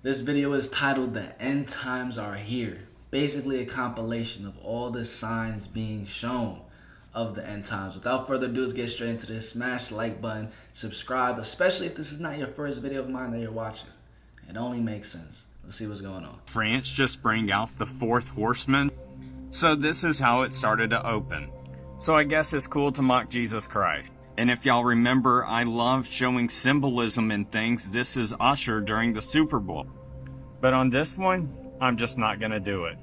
This video is titled "The End Times Are Here." Basically a compilation of all the signs being shown of the end times. Without further ado, let's get straight into this. Smash the like button, subscribe, especially if this is not your first video of mine that you're watching. It only makes sense. Let's see what's going on. France just bring out the fourth horseman. So this is how it started to open. So I guess it's cool to mock Jesus Christ. And if y'all remember, I love showing symbolism in things. This is Usher during the Super Bowl. But on this one, I'm just not gonna do it.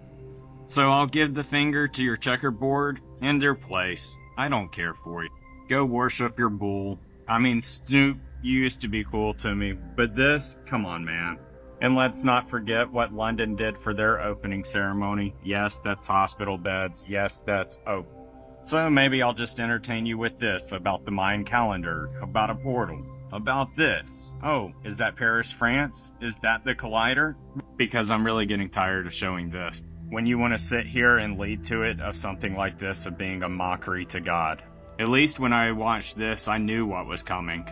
So I'll give the finger to your checkerboard and their place. I don't care for you. Go worship your bull. I mean, Snoop, you used to be cool to me, but this, come on, man. And let's not forget what London did for their opening ceremony. Yes, that's hospital beds. Yes, that's open. So maybe I'll just entertain you with this about the Mayan calendar, about a portal, about this. Oh, is that Paris, France? Is that the Collider? Because I'm really getting tired of showing this. When you want to sit here and lead to it of something like this of being a mockery to God. At least when I watched this, I knew what was coming.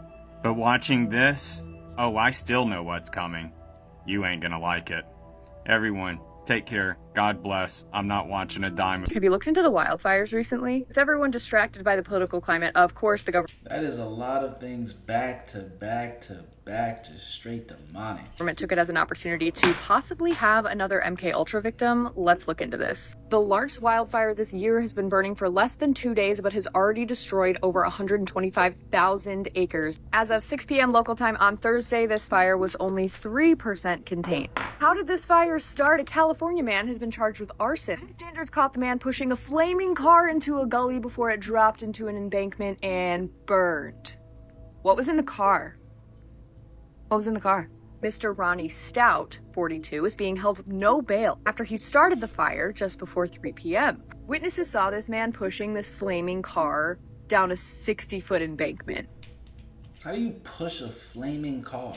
But watching this, oh, I still know what's coming. You ain't gonna like it. Everyone, take care. God bless. I'm not watching a dime. Have you looked into the wildfires recently? With everyone distracted by the political climate, of course the government That is a lot of things back to back to back, just straight demonic. took it as an opportunity to possibly have another MK Ultra victim. Let's look into this. The largest wildfire this year has been burning for less than 2 days, but has already destroyed over 125,000 acres. As of 6 p.m. local time on Thursday, this fire was only 3% contained. How did this fire start? A California man has been charged with arson. Standards caught the man pushing a flaming car into a gully before it dropped into an embankment and burned. What was in the car? What was in the car? Mr. Ronnie Stout, 42, is being held with no bail after he started the fire just before 3 p.m. Witnesses saw this man pushing this flaming car down a 60-foot embankment. How do you push a flaming car?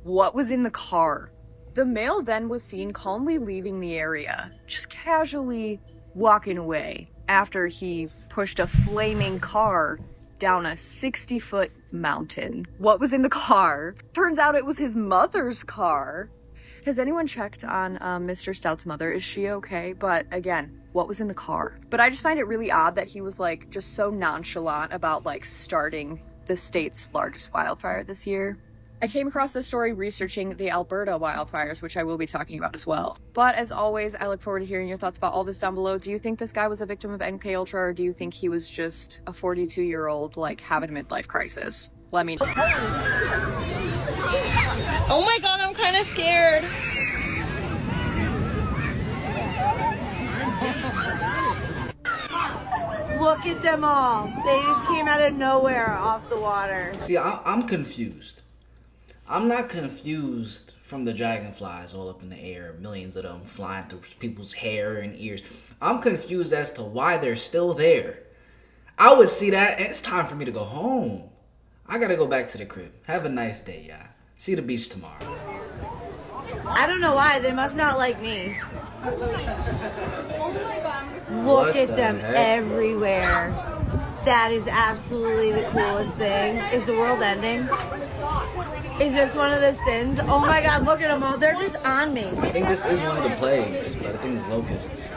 What was in the car? The male then was seen calmly leaving the area, just casually walking away after he pushed a flaming car down a 60-foot mountain. What was in the car? Turns out it was his mother's car. Has anyone checked on Mr. Stout's mother? Is she okay? But again, what was in the car? But I just find it really odd that he was like just so nonchalant about like starting the state's largest wildfire this year. I came across this story researching the Alberta wildfires, which I will be talking about as well. But as always, I look forward to hearing your thoughts about all this down below. Do you think this guy was a victim of MK Ultra, or do you think he was just a 42-year-old like having a midlife crisis? Let me know. Oh my god, I'm kind of scared. Look at them all. They just came out of nowhere off the water. See, I'm confused. I'm not confused from the dragonflies all up in the air, millions of them flying through people's hair and ears. I'm confused as to why they're still there. I would see that, and it's time for me to go home. I gotta go back to the crib. Have a nice day, y'all. See the beach tomorrow. I don't know why. They must not like me. What Look at the them heck? everywhere. That is absolutely the coolest thing. Is the world ending? Is this one of the sins? Oh my god, look at them all. They're just on me. I think this is one of the plagues, but I think it's locusts.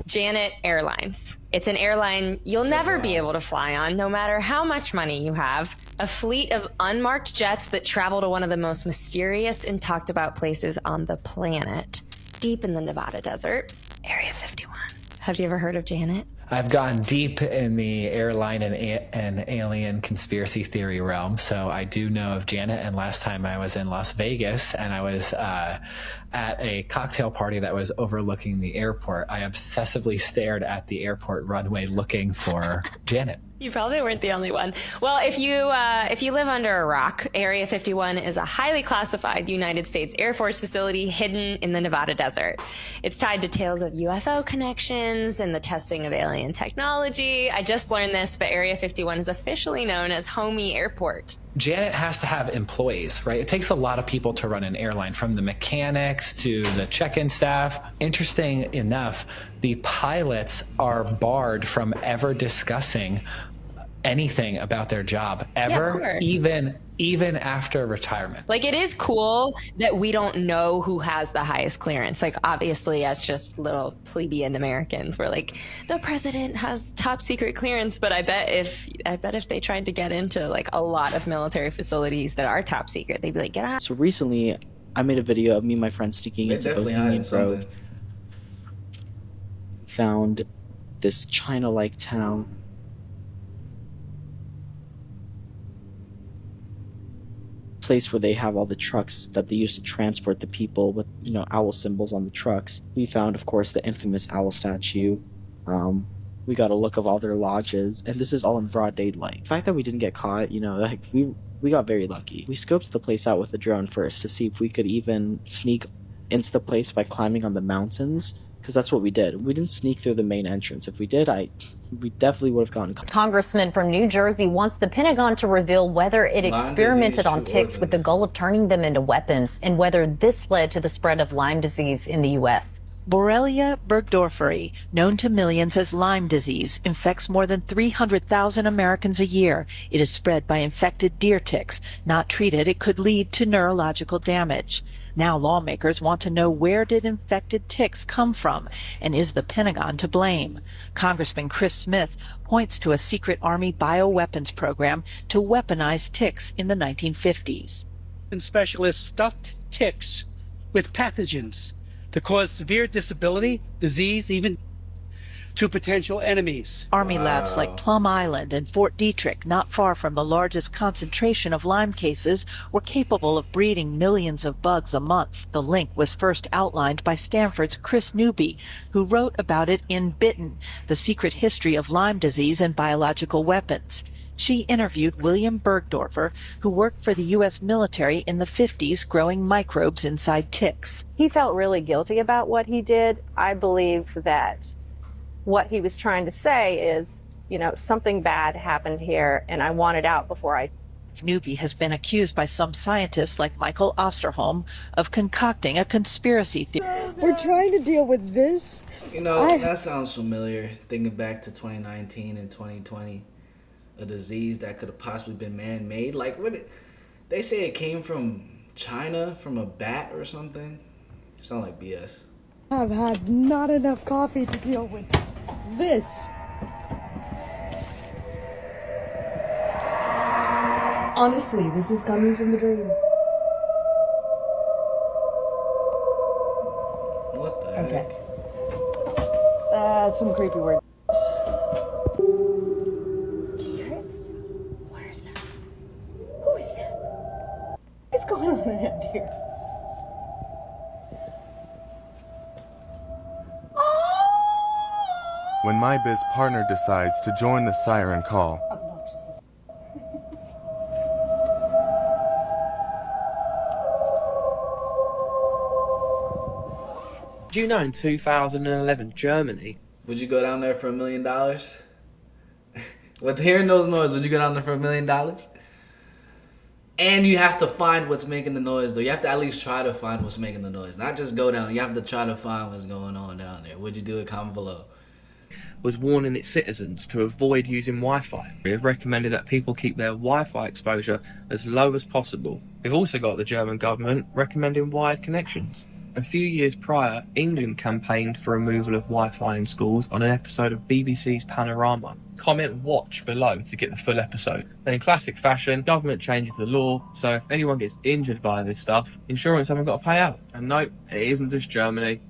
Janet Airlines. It's an airline you'll never be able to fly on, no matter how much money you have. A fleet of unmarked jets that travel to one of the most mysterious and talked about places on the planet, deep in the Nevada desert, Area 51. Have you ever heard of Janet? I've gone deep in the airline and alien conspiracy theory realm, so I do know of Janet. And last time I was in Las Vegas, and I was at a cocktail party that was overlooking the airport. I obsessively stared at the airport runway looking for Janet. You probably weren't the only one. Well, if you live under a rock, Area 51 is a highly classified United States Air Force facility hidden in the Nevada desert. It's tied to tales of UFO connections and the testing of alien technology. I just learned this, but Area 51 is officially known as Homey Airport. Janet has to have employees, right? It takes a lot of people to run an airline, from the mechanics to the check-in staff. Interesting enough, the pilots are barred from ever discussing anything about their job ever, even after retirement. Like, it is cool that we don't know who has the highest clearance. Like, obviously, as just little plebeian Americans, we're like, the president has top secret clearance. But I bet if they tried to get into like a lot of military facilities that are top secret, they'd be like, get out. So recently, I made a video of me and my friends sneaking into Bohemian Grove. Found this China-like town. Place where they have all the trucks that they use to transport the people with, owl symbols on the trucks. We found, of course, the infamous owl statue. We got a look of all their lodges, and this is all in broad daylight. The fact that we didn't get caught, we got very lucky. We scoped the place out with a drone first to see if we could even sneak into the place by climbing on the mountains, because that's what we did. We didn't sneak through the main entrance. If we did, we definitely would have gotten caught. Congressman from New Jersey wants the Pentagon to reveal whether it experimented on ticks with the goal of turning them into weapons, and whether this led to the spread of Lyme disease in the U.S. Borrelia burgdorferi, known to millions as Lyme disease, infects more than 300,000 Americans a year. It is spread by infected deer ticks. Not treated, it could lead to neurological damage. Now lawmakers want to know, where did infected ticks come from, and is the Pentagon to blame? Congressman Chris Smith points to a secret Army bioweapons program to weaponize ticks in the 1950s. And specialists stuffed ticks with pathogens to cause severe disability, disease, even to potential enemies. Army labs like Plum Island and Fort Detrick, not far from the largest concentration of Lyme cases, were capable of breeding millions of bugs a month. The link was first outlined by Stanford's Chris Newby, who wrote about it in Bitten, The Secret History of Lyme Disease and Biological Weapons. She interviewed William Bergdorfer, who worked for the U.S. military in the 50s growing microbes inside ticks. He felt really guilty about what he did. I believe that what he was trying to say is, something bad happened here, and I want it out before I... Newby has been accused by some scientists like Michael Osterholm of concocting a conspiracy theory. We're trying to deal with this. That sounds familiar, thinking back to 2019 and 2020. A disease that could have possibly been man-made. Like, they say it came from China, from a bat or something. Sound like BS. I've had not enough coffee to deal with this. Honestly, this is coming from the dream. What the heck? That's some creepy word. What's going on around here? When my biz partner decides to join the siren call. Do you know in 2011, Germany... Would you go down there for $1 million? With hearing those noises, would you go down there for $1 million? And you have to find what's making the noise, though. You have to at least try to find what's making the noise. Not just go down. You have to try to find what's going on down there. Would you do it? Comment below. Was warning its citizens to avoid using Wi-Fi. We have recommended that people keep their Wi-Fi exposure as low as possible. We've also got the German government recommending wired connections. A few years prior, England campaigned for removal of Wi-Fi in schools on an episode of BBC's Panorama. Comment watch below to get the full episode. Then in classic fashion, government changes the law, so if anyone gets injured by this stuff, insurance haven't got to pay out. And no, it isn't just Germany.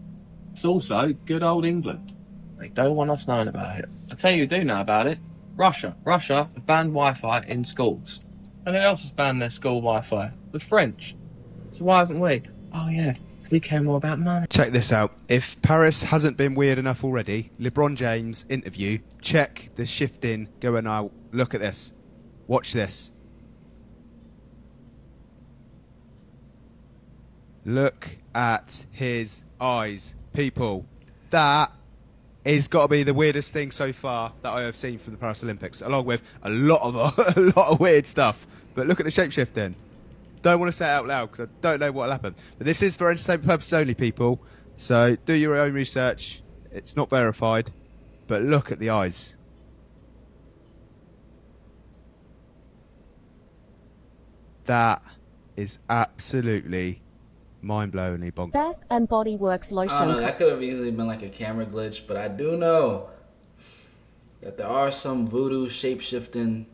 It's also good old England. They don't want us knowing about it. I tell you who do know about it. Russia. Russia have banned Wi-Fi in schools. And who else has banned their school Wi-Fi? The French. So why haven't we? Oh yeah, We care more about money. Check this out. If Paris hasn't been weird enough already, LeBron James interview, check the shifting going out. Look at this. Watch this. Look at his eyes, people. That is got to be the weirdest thing so far that I have seen from the Paris Olympics, along with a lot of weird stuff. But look at the shapeshifting. Don't want to say it out loud because I don't know what will happen. But this is for entertainment purposes only, people. So do your own research. It's not verified. But look at the eyes. That is absolutely mind-blowingly bonkers. Bath and Body Works I lotion. don't know, that could have easily been like a camera glitch, but I do know that there are some voodoo shape-shifting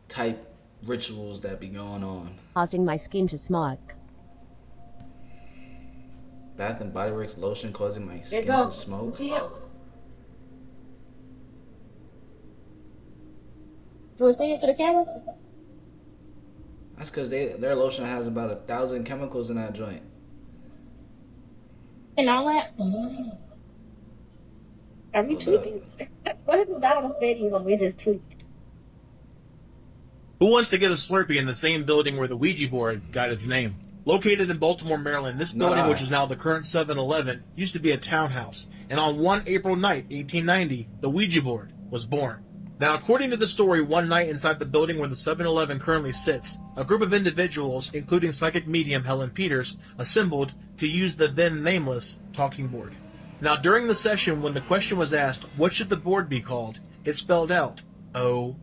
type rituals that be going on. Causing my skin to smoke. Bath and Body Works lotion causing my skin go. to smoke. See you. Do we see it to the camera? That's because their lotion has about 1,000 chemicals in that joint. And all that. Are we tweaking? What if it's not on a video and we just tweaked? Who wants to get a Slurpee in the same building where the Ouija board got its name? Located in Baltimore, Maryland, this building, which is now the current 7-Eleven, used to be a townhouse. And on one April night, 1890, the Ouija board was born. Now, according to the story, one night inside the building where the 7-Eleven currently sits, a group of individuals, including psychic medium Helen Peters, assembled to use the then nameless talking board. Now, during the session, when the question was asked, what should the board be called, it spelled out O-U-I-J-A.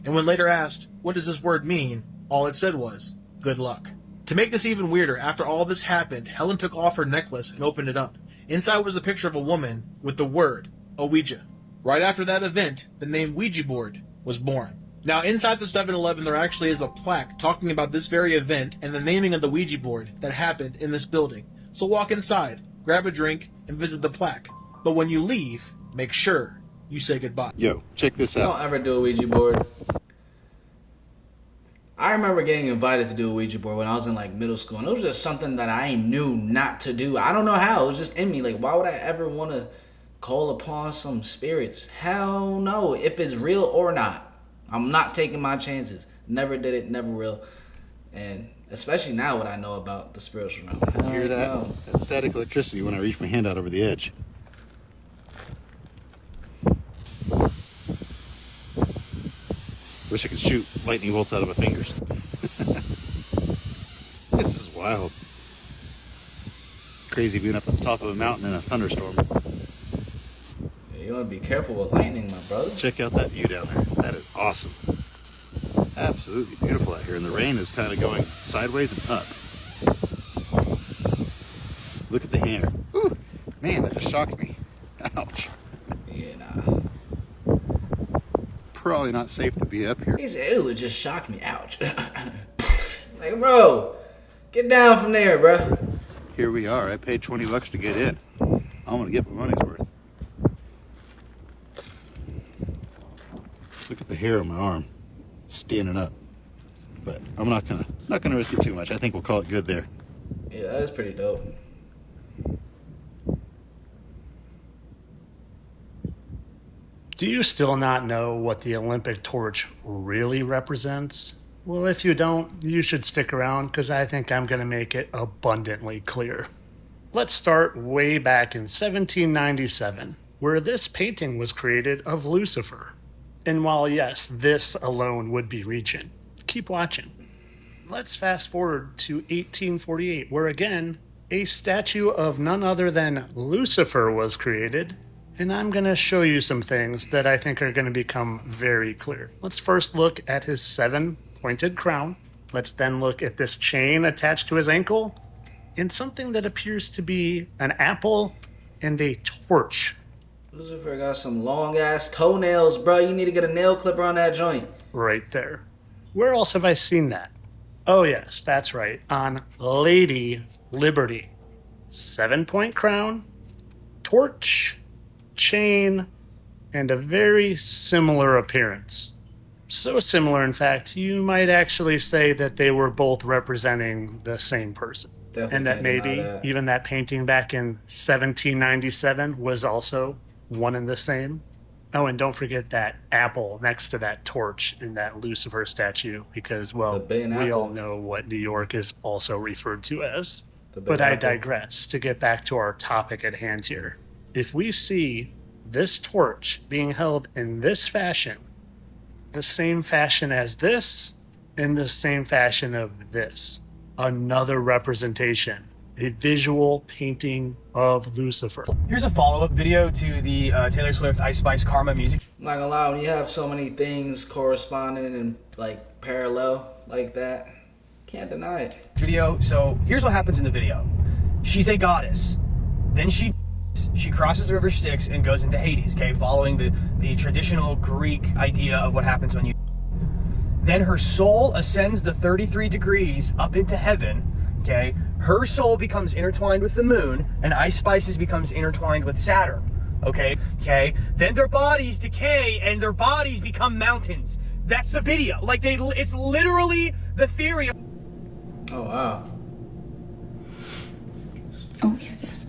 And when later asked, what does this word mean, all it said was, good luck. To make this even weirder, after all this happened, Helen took off her necklace and opened it up. Inside was a picture of a woman with the word Ouija. Right after that event, the name Ouija board was born. Now, inside the 7-Eleven, there actually is a plaque talking about this very event and the naming of the Ouija board that happened in this building. So walk inside, grab a drink, and visit the plaque. But when you leave, make sure you say goodbye. Yo, check this out. Don't ever do a Ouija board. I remember getting invited to do a Ouija board when I was in like middle school, and it was just something that I knew not to do. I don't know how. It was just in me. Like, why would I ever want to call upon some spirits? Hell no. If it's real or not, I'm not taking my chances. Never did it, never will. And especially now what I know about the spiritual realm. You hear that? No. That's static electricity when I reach my hand out over the edge. Wish I could shoot lightning bolts out of my fingers. This is wild. Crazy being up on top of a mountain in a thunderstorm. Yeah, you want to be careful with lightning, my brother. Check out that view down there. That is awesome. Absolutely beautiful out here. And the rain is kind of going sideways and up. Look at the hammer. Ooh, man, that just shocked me. Ouch. Yeah, nah. Probably not safe to be up here. He said, ew, it just shocked me. Ouch. Like, bro, get down from there, bro. Here we are. I paid $20 to get in. I'm gonna get my money's worth. Look at the hair on my arm. It's standing up. But I'm not gonna risk it too much. I think we'll call it good there. Yeah, that is pretty dope. Do you still not know what the Olympic torch really represents? Well, if you don't, you should stick around because I think I'm going to make it abundantly clear. Let's start way back in 1797, where this painting was created of Lucifer. And while, yes, this alone would be reaching, keep watching. Let's fast forward to 1848, where again, a statue of none other than Lucifer was created. And I'm going to show you some things that I think are going to become very clear. Let's first look at his 7-pointed crown. Let's then look at this chain attached to his ankle and something that appears to be an apple and a torch. Lucifer got some long ass toenails, bro. You need to get a nail clipper on that joint. Right there. Where else have I seen that? Oh yes, that's right. On Lady Liberty. 7-point crown, torch, chain, and a very similar appearance. So similar, in fact, you might actually say that they were both representing the same person. Definitely And that can't deny maybe that. even that painting back in 1797 was also one and the same. Oh, and don't forget that apple next to that torch in that Lucifer statue, because, The well, big we all apple. know what New York is also referred to as. The big But I apple. digress to get back to our topic at hand here. If we see this torch being held in this fashion, the same fashion as this, in the same fashion of this, another representation, a visual painting of Lucifer. Here's a follow-up video to the Taylor Swift Ice Spice Karma music I'm not gonna lie, when you have so many things corresponding and like parallel like that, can't deny it. video. So here's what happens in the video. She's a goddess. Then she crosses the river Styx and goes into Hades, okay, following the traditional Greek idea of what happens when you... Then her soul ascends the 33 degrees up into heaven, okay? Her soul becomes intertwined with the moon, and Ice Spices becomes intertwined with Saturn, okay? Then their bodies decay, and their bodies become mountains. That's the video. Like, it's literally the theory of... Oh, wow. Oh, here it is.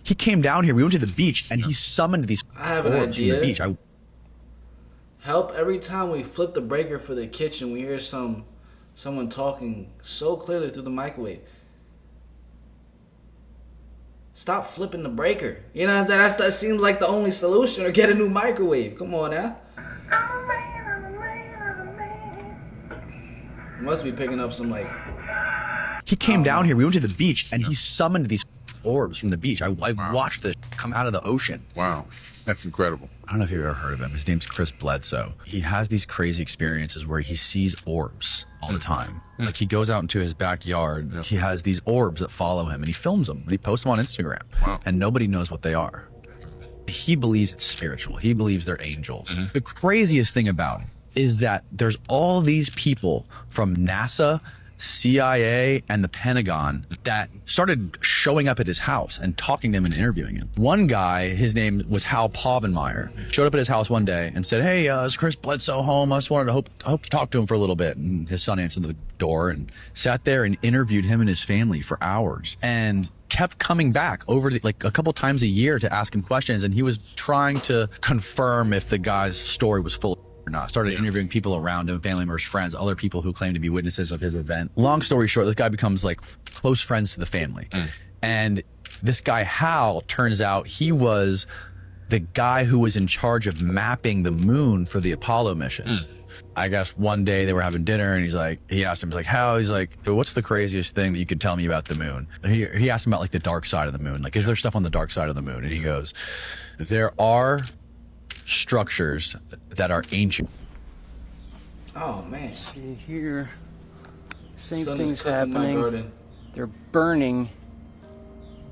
He came down here. We went to the beach, and he summoned these I have an orbs from the idea. beach. Help every time we flip the breaker for the kitchen, we hear someone talking so clearly through the microwave. Stop flipping the breaker. You know, that seems like the only solution, or get a new microwave. Come on now. You must be picking up some like... He came down here. We went to the beach, and he summoned these orbs from the beach. I watched this come out of the ocean. Wow. That's incredible. I don't know if you've ever heard of him. His name's Chris Bledsoe. He has these crazy experiences where he sees orbs all the time. Like, he goes out into his backyard. He has these orbs that follow him, and he films them, and he posts them on Instagram. Wow. And nobody knows what they are. He believes it's spiritual. He believes they're angels. The craziest thing about it is that there's all these people from NASA, CIA, and the Pentagon that started showing up at his house and talking to him and interviewing him. One guy, his name was Hal Povenmire, showed up at his house one day and said, "Hey, is Chris Bledsoe home? I just wanted to hope to talk to him for a little bit." And his son answered the door and sat there and interviewed him and his family for hours, and kept coming back over like a couple times a year to ask him questions. And he was trying to confirm if the guy's story was full or not. Started interviewing people around him, family members, friends, other people who claim to be witnesses of his event. Long story short, this guy becomes like close friends to the family. And this guy Hal, turns out he was the guy who was in charge of mapping the moon for the Apollo missions. I guess one day they were having dinner, and he asked him, he's like, "Hal," he's like, "What's the craziest thing that you could tell me about the moon?" He asked him about like the dark side of the moon. Like, is there stuff on the dark side of the moon? And he goes, "There are structures that are ancient." Oh man. See here, same Sun is thing's cooking my happening. garden. They're burning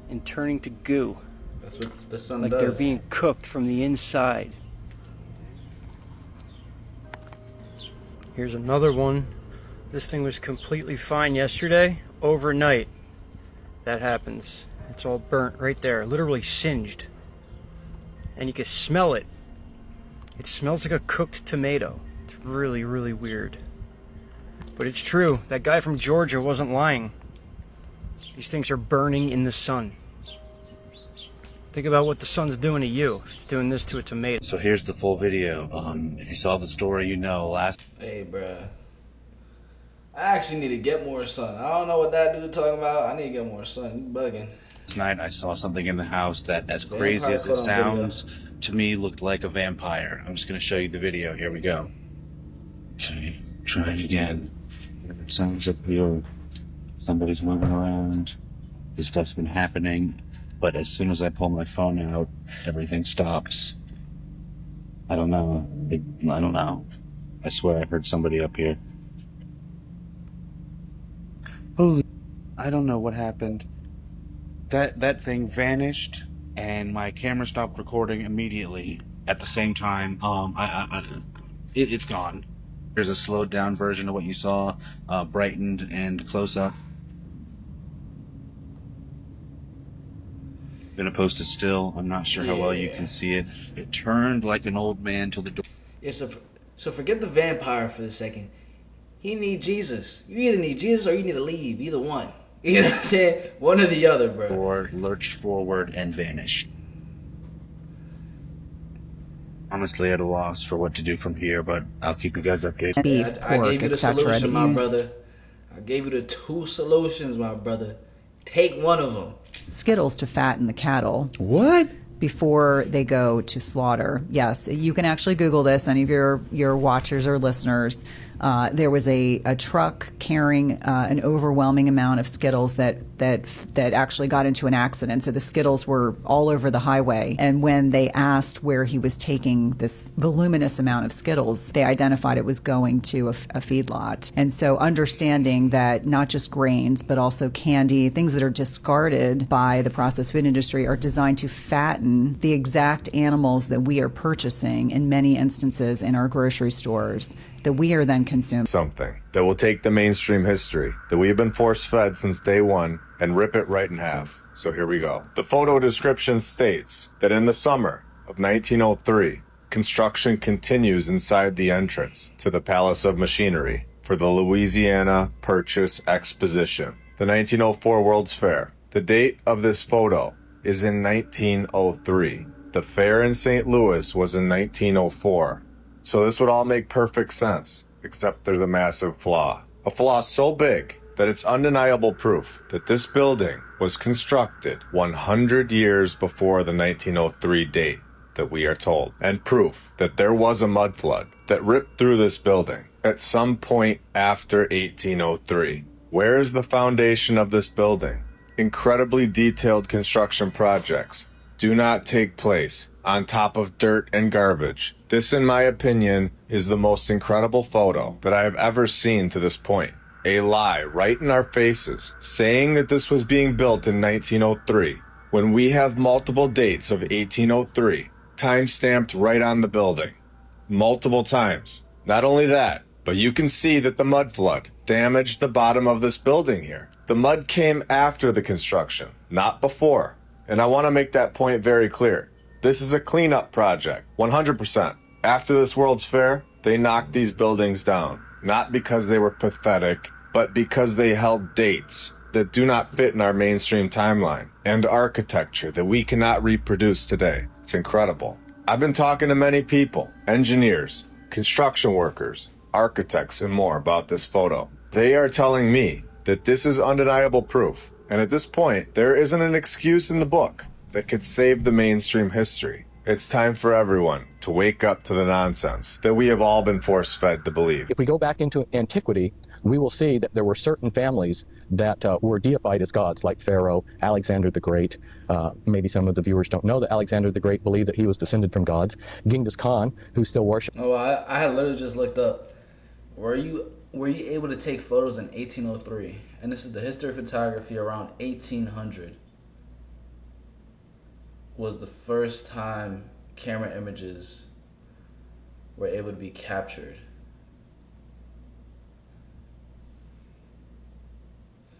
and turning to goo. That's what the sun like does. they're being cooked from the inside. Here's another one. This thing was completely fine yesterday. Overnight, that happens. It's all burnt right there, literally singed. And you can smell it. It smells like a cooked tomato. It's really, really weird. But it's true. That guy from Georgia wasn't lying. These things are burning in the sun. Think about what the sun's doing to you. It's doing this to a tomato. So here's the full video. If you saw the story, you know last... Hey, bruh. I actually need to get more sun. I don't know what that dude talking about. I need to get more sun. You bugging. Last night I saw something in the house that, as Vampire crazy as it caught on sounds, to me looked like a vampire. I'm just going to show you the video. Here we go. Okay, try it again. It sounds like somebody's moving around. This stuff's been happening, but as soon as I pull my phone out, everything stops. I don't know. I don't know. I swear I heard somebody up here. Holy... I don't know what happened. That thing vanished, and my camera stopped recording immediately. At the same time, it's gone. Here's a slowed down version of what you saw, brightened and close up. Gonna post it still. I'm not sure how well you can see it. It turned like an old man till the door. Yeah, so forget the vampire for the second. He need Jesus. You either need Jesus or you need to leave. Either one. You know what I'm saying? One or the other, bro. Or lurched forward and vanished. Honestly at a loss for what to do from here, but I'll keep you guys updated. Beef, I pork, gave you the etc. solution, my brother. I gave you the 2 solutions, my brother. Take one of them. Skittles to fatten the cattle. What? Before they go to slaughter. Yes, you can actually Google this, any of your watchers or listeners. There was a truck carrying an overwhelming amount of Skittles that actually got into an accident. So the Skittles were all over the highway. And when they asked where he was taking this voluminous amount of Skittles, they identified it was going to a feedlot. And so understanding that not just grains, but also candy, things that are discarded by the processed food industry are designed to fatten the exact animals that we are purchasing in many instances in our grocery stores that we are then consuming. Something that will take the mainstream history that we have been force-fed since day one and rip it right in half. So here we go. The photo description states that in the summer of 1903, construction continues inside the entrance to the Palace of Machinery for the Louisiana Purchase Exposition, the 1904 World's Fair. The date of this photo is in 1903. The fair in St. Louis was in 1904. So this would all make perfect sense, except there's a massive flaw. A flaw so big that it's undeniable proof that this building was constructed 100 years before the 1903 date that we are told, and proof that there was a mud flood that ripped through this building at some point after 1803. Where is the foundation of this building? Incredibly detailed construction projects do not take place on top of dirt and garbage. This, in my opinion, is the most incredible photo that I have ever seen to this point. A lie right in our faces, saying that this was being built in 1903, when we have multiple dates of 1803, time-stamped right on the building. Multiple times. Not only that, but you can see that the mud flood damaged the bottom of this building here. The mud came after the construction, not before. And I want to make that point very clear. This is a cleanup project, 100%. After this World's Fair, they knocked these buildings down. Not because they were pathetic, but because they held dates that do not fit in our mainstream timeline and architecture that we cannot reproduce today. It's incredible. I've been talking to many people, engineers, construction workers, architects, and more about this photo. They are telling me that this is undeniable proof. And at this point, there isn't an excuse in the book that could save the mainstream history. It's time for everyone to wake up to the nonsense that we have all been force-fed to believe. If we go back into antiquity, we will see that there were certain families that were deified as gods, like Pharaoh, Alexander the Great. Maybe some of the viewers don't know that Alexander the Great believed that he was descended from gods. Genghis Khan, who still worshipped. Oh, I had literally just looked up. Were you able to take photos in 1803? And this is the history of photography around 1800. Was the first time camera images were able to be captured.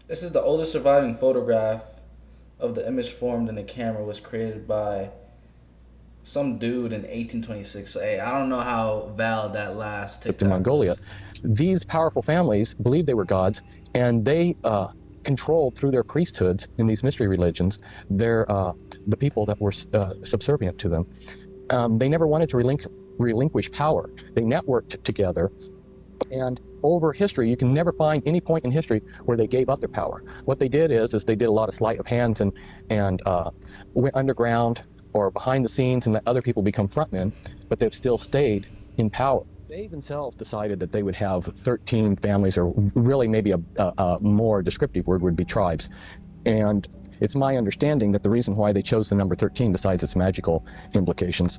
This is the oldest surviving photograph of the image formed in the camera. Was created by some dude in 1826. So, hey, I don't know how valid that last TikTok in Mongolia. was. These powerful families believed they were gods, and they controlled through their priesthoods in these mystery religions the people that were subservient to them. They never wanted to relinquish power. They networked together, and over history, you can never find any point in history where they gave up their power. What they did is they did a lot of sleight of hands and went underground or behind the scenes and let other people become frontmen, but they've still stayed in power. They themselves decided that they would have 13 families, or really maybe a more descriptive word would be tribes. And it's my understanding that the reason why they chose the number 13, besides its magical implications,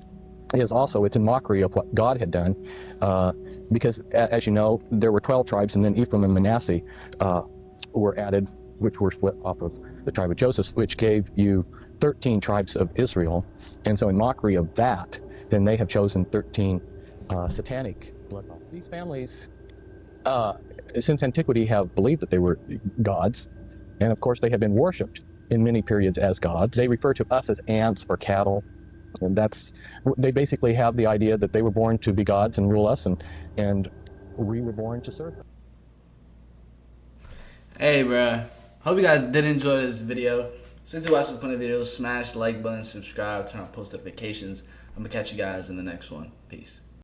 is also it's in mockery of what God had done, because, as you know, there were 12 tribes, and then Ephraim and Manasseh were added, which were split off of the tribe of Joseph, which gave you 13 tribes of Israel. And so in mockery of that, then they have chosen 13 satanic bloodlines. These families, since antiquity, have believed that they were gods. And of course, they have been worshipped in many periods as gods. They refer to us as ants or cattle. And they basically have the idea that they were born to be gods and rule us, and we were born to serve them. Hey, bruh. Hope you guys did enjoy this video. Since you watched this point of videos, smash the like button, subscribe, turn on post notifications. I'm going to catch you guys in the next one. Peace.